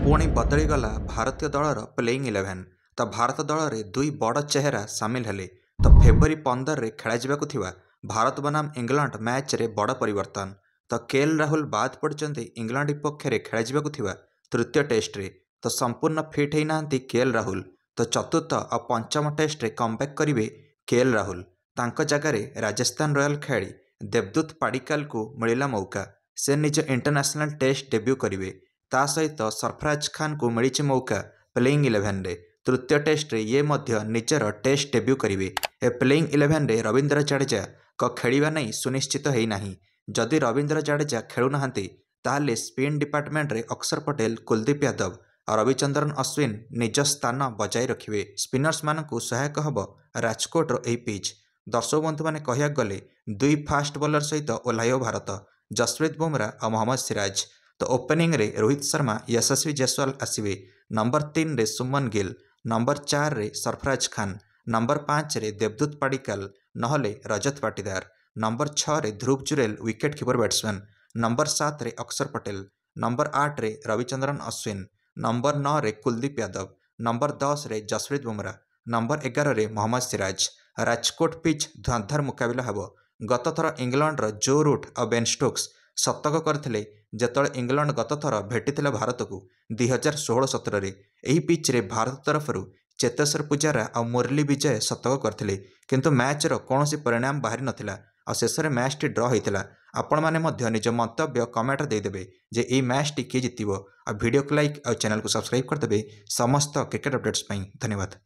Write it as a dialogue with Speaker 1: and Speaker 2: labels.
Speaker 1: पुणी बदलीगला भारतीय दलर प्लेइंग 11 तो भारत दल में दुई बड़ चेहरा सामिल हेले। तो फेब्रुआरी 15 रे खेल भारत बनाम इंग्लैंड मैच रे बड़ परिवर्तन। तो केएल राहुल बाद पड़ते इंग्लैंड विपक्ष में खेल तृतीय टेस्ट रे। तो संपूर्ण फिट होना केएल राहुल। तो चतुर्थ और पंचम टेस्ट रे कमबैक करेंगे केएल राहुल। तांको जगार राजस्थान रॉयल खेली देवदूत पाडिक्कल को मिला मौका। से निज इंटरनेशनल टेस्ट डेब्यू करेंगे। ता सहित सरफराज खान को मिली मौका प्लेइंग 11 रे। तृतीय टेस्ट रे ये मध्य निजर टेस्ट डेब्यू करेंगे। ए प्लेइंग 11 रे रवींद्र जडेजा को खेलिबा नहीं सुनिश्चित है नहीं। जदि रवींद्र जडेजा खेलुना ताहले स्पिन डिपार्टमेंट रे अक्षर पटेल, कुलदीप यादव और रविचंद्रन अश्विन निज स्थान बजाय रखिए। स्पिनर्स मानक सहायक हम राजकोट यह पिच। दर्शक बंधु मैंने कह गले दुई फास्ट बोलर सहित ओह्लाइब भारत, जसप्रीत बुमराह और मोहम्मद सिराज। तो ओपनिंग रे रोहित शर्मा, यशस्वी जायसवाल आसवे। नंबर 3 रे सुमन गिल, नंबर 4 रे सरफराज खान, नंबर 5 रे देवदूत पाडिक्कल नहले रजत पाटीदार, नंबर 6 रे Dhruv Jurel wicket keeper batsman, number 7 रे अक्षर पटेल, नंबर 8 रे रविचंद्रन अश्विन, नंबर 9 रे कुलदीप यादव, नंबर 10 रे जसप्रीत बुमराह, नंबर 11 रे मोहम्मद सिराज। राजकोट पिच धुआंधार मुकाबला हेब। गत थर इंग्लैंड जो रूट और बेन स्टोक्स शतक करथिले जेतବେଳେ इंग्लैंड गत थर भेटी भारत को 2016-17 रे। एही पिच रे भारत तरफरू चेतेश्वर पुजारा और मुरली विजय शतक करथिले, किंतु मैच रो कौनसी परिणाम बाहरी नथिला और शेष में मैच टी ड्र होइतिला। आपण माने मध्य निज मंतव्य कमेंट देदेवे जे एही मैच टी किए जितिबो। और वीडियो को लाइक और चैनल को सब्सक्राइब करदेवे समस्त क्रिकेट अपडेट्स पई। धन्यवाद।